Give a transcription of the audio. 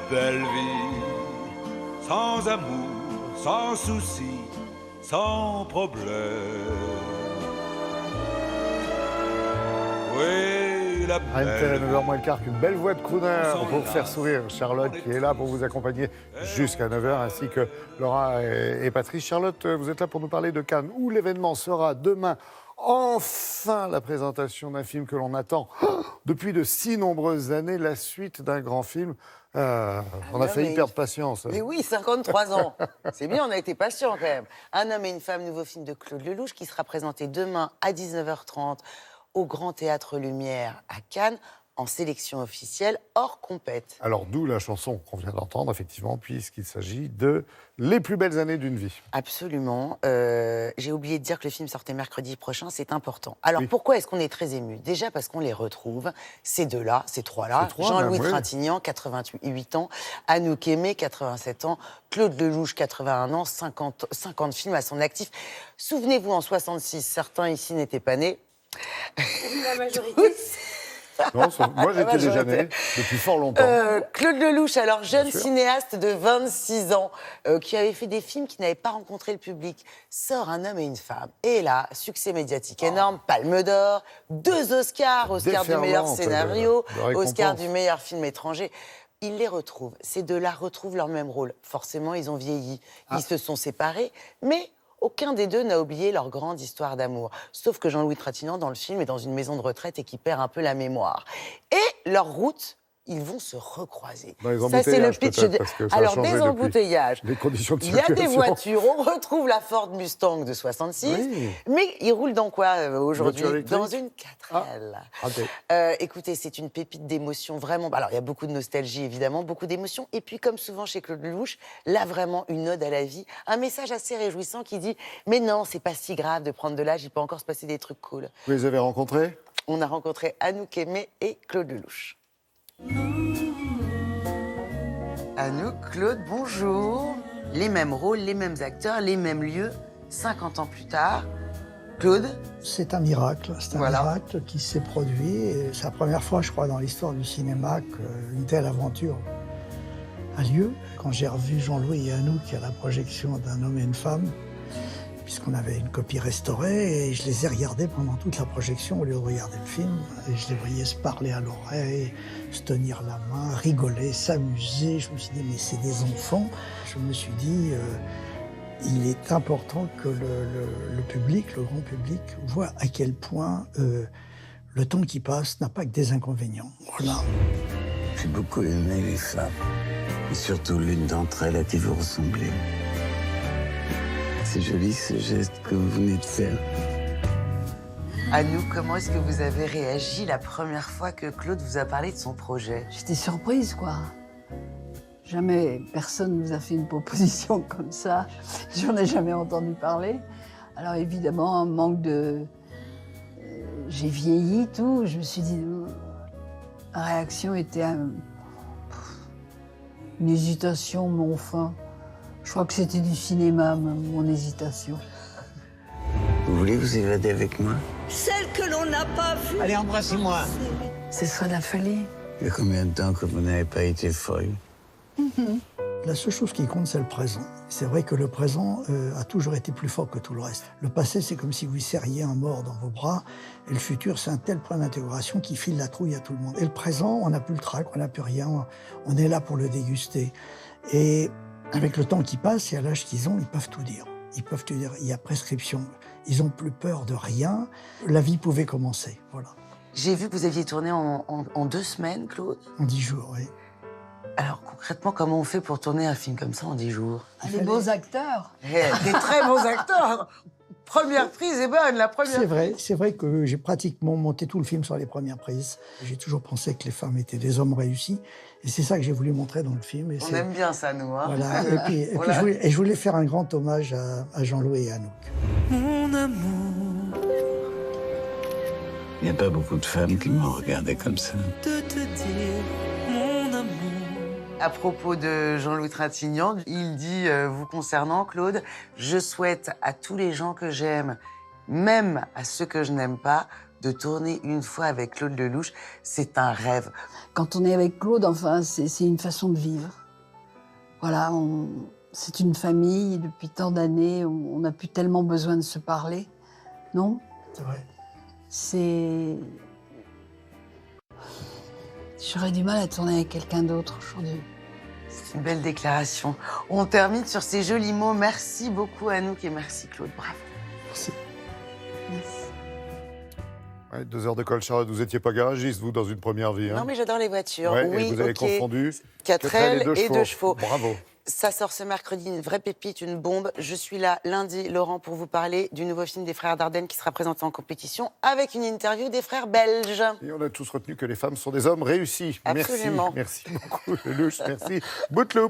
belle vie, sans amour, sans souci, sans problème. Oui, la À belle 9h moins le quart, qu'une belle voix de crooner Sans pour las. faire sourire Charlotte qui est là pour vous accompagner jusqu'à 9h, ainsi que Laura et Patrice. Charlotte, vous êtes là pour nous parler de Cannes, où l'événement sera demain. Enfin, la présentation d'un film que l'on attend depuis de si nombreuses années, la suite d'un grand film. On a failli perdre patience. Mais oui, 53 ans. C'est bien, on a été patient quand même. Un homme et une femme, nouveau film de Claude Lelouch qui sera présenté demain à 19h30 au Grand Théâtre Lumière à Cannes, en sélection officielle, hors compète. Alors d'où la chanson qu'on vient d'entendre, effectivement, puisqu'il s'agit de Les plus belles années d'une vie. Absolument. J'ai oublié de dire que le film sortait mercredi prochain, c'est important. Alors Oui. pourquoi est-ce qu'on est très ému? Déjà parce qu'on les retrouve, ces deux-là, ces trois-là. Ces trois, Jean-Louis même, oui. Trintignant, 88 ans, Anouk Aimée, 87 ans, Claude Lelouch, 81 ans, 50 films à son actif. Souvenez-vous, en 66, certains ici n'étaient pas nés. La majorité. Non, moi j'étais déjà né depuis fort longtemps. Claude Lelouch, alors jeune sûr. cinéaste de 26 ans, qui avait fait des films qui n'avaient pas rencontré le public, sort Un homme et une femme. Et là, succès médiatique énorme, Palme d'Or, 2 Oscars, Oscar du meilleur Déferlante scénario, de récompenses. Oscar du meilleur film étranger. Ils les retrouvent. Ces deux-là retrouvent leur même rôle. Forcément, ils ont vieilli. Ils se sont séparés, mais aucun des deux n'a oublié leur grande histoire d'amour. Sauf que Jean-Louis Trintignant, dans le film, est dans une maison de retraite et qui perd un peu la mémoire. Et leur route, ils vont se recroiser. Dans les Ça, c'est le embouteillages, pitch. peut-être, parce que ça a Alors, changé des depuis. embouteillages. Les conditions de Il y a des circulation. voitures. On retrouve la Ford Mustang de 66. Oui. Mais ils roulent dans quoi aujourd'hui? Voiture électrique. Dans une 4L. Ok. Écoutez, c'est une pépite d'émotion, vraiment. Alors, il y a beaucoup de nostalgie, évidemment, beaucoup d'émotion. Et puis, comme souvent chez Claude Lelouch, là, vraiment, une ode à la vie. Un message assez réjouissant qui dit « Mais non, c'est pas si grave de prendre de l'âge, il peut encore se passer des trucs cool. Vous les avez rencontrés » On a rencontré Anouk Aimée et Claude Lelouch. Anouk, Claude, bonjour. Les mêmes rôles, les mêmes acteurs, les mêmes lieux, 50 ans plus tard. Claude, C'est un miracle, Voilà. miracle qui s'est produit. Et c'est la première fois, je crois, dans l'histoire du cinéma qu'une telle aventure a lieu. Quand j'ai revu Jean-Louis et Anouk à la projection d'Un homme et une femme, puisqu'on avait une copie restaurée, et je les ai regardés pendant toute la projection au lieu de regarder le film. Et je les voyais se parler à l'oreille, se tenir la main, rigoler, s'amuser. Je me suis dit, mais c'est des enfants. Je me suis dit, il est important que le public, le grand public, voit à quel point le temps qui passe n'a pas que des inconvénients. Voilà. J'ai beaucoup aimé les femmes. Et surtout l'une d'entre elles à qui vous ressemblez. C'est joli ce geste que vous venez de faire. Anouk, comment est-ce que vous avez réagi la première fois que Claude vous a parlé de son projet? J'étais surprise, quoi. Jamais personne nous a fait une proposition comme ça. J'en ai jamais entendu parler. Alors évidemment, un manque de... J'ai vieilli, tout. Je me suis dit... La réaction était une hésitation, mais enfin... Je crois que c'était du cinéma, mon hésitation. Vous voulez vous évader avec moi? Celle que l'on n'a pas vue. Allez, embrassez-moi. Ce serait la folie. Il y a combien de temps que vous n'avez pas été folle? La seule chose qui compte, c'est le présent. C'est vrai que le présent a toujours été plus fort que tout le reste. Le passé, c'est comme si vous serriez un mort dans vos bras. Et le futur, c'est un tel point d'intégration qui file la trouille à tout le monde. Et le présent, on n'a plus le trac, on n'a plus rien. On est là pour le déguster. Et avec le temps qui passe et à l'âge qu'ils ont, ils peuvent tout dire. Ils peuvent tout dire. Il y a prescription. Ils n'ont plus peur de rien. La vie pouvait commencer. Voilà. J'ai vu que vous aviez tourné en 2 semaines, Claude. En 10 jours, oui. Alors concrètement, comment on fait pour tourner un film comme ça en 10 jours? Des beaux acteurs. Des très bons acteurs. Première prise est bonne, la première. C'est vrai que j'ai pratiquement monté tout le film sur les premières prises. J'ai toujours pensé que les femmes étaient des hommes réussis. Et c'est ça que j'ai voulu montrer dans le film. Et On aime bien ça, nous. Hein. Voilà. Et puis je voulais faire un grand hommage à Jean-Louis et à Anouk. Mon amour, Il n'y a pas beaucoup de femmes qui m'ont regardé comme ça. de te dire, mon amour. À propos de Jean-Louis Trintignant, il dit, vous concernant, Claude, je souhaite à tous les gens que j'aime, même à ceux que je n'aime pas, de tourner une fois avec Claude Lelouch, c'est un rêve. Quand on est avec Claude, enfin, c'est une façon de vivre. Voilà, c'est une famille. Depuis tant d'années, on n'a plus tellement besoin de se parler. Non? C'est vrai. J'aurais du mal à tourner avec quelqu'un d'autre aujourd'hui. C'est une belle déclaration. On termine sur ces jolis mots. Merci beaucoup Anouk et merci Claude. Bravo. Merci. Merci. Ouais, 2 heures de colle, Charlotte. Vous n'étiez pas garagiste, vous, dans une première vie. Hein. Non mais j'adore les voitures. Ouais, oui, et vous avez ok. confondu 4 ailes et 2 chevaux. Bravo. Ça sort ce mercredi, une vraie pépite, une bombe. Je suis là lundi, Laurent, pour vous parler du nouveau film des frères Dardenne qui sera présenté en compétition avec une interview des frères belges. Et on a tous retenu que les femmes sont des hommes réussis. Absolument. Merci beaucoup, Lelouch. Merci. Boutloup.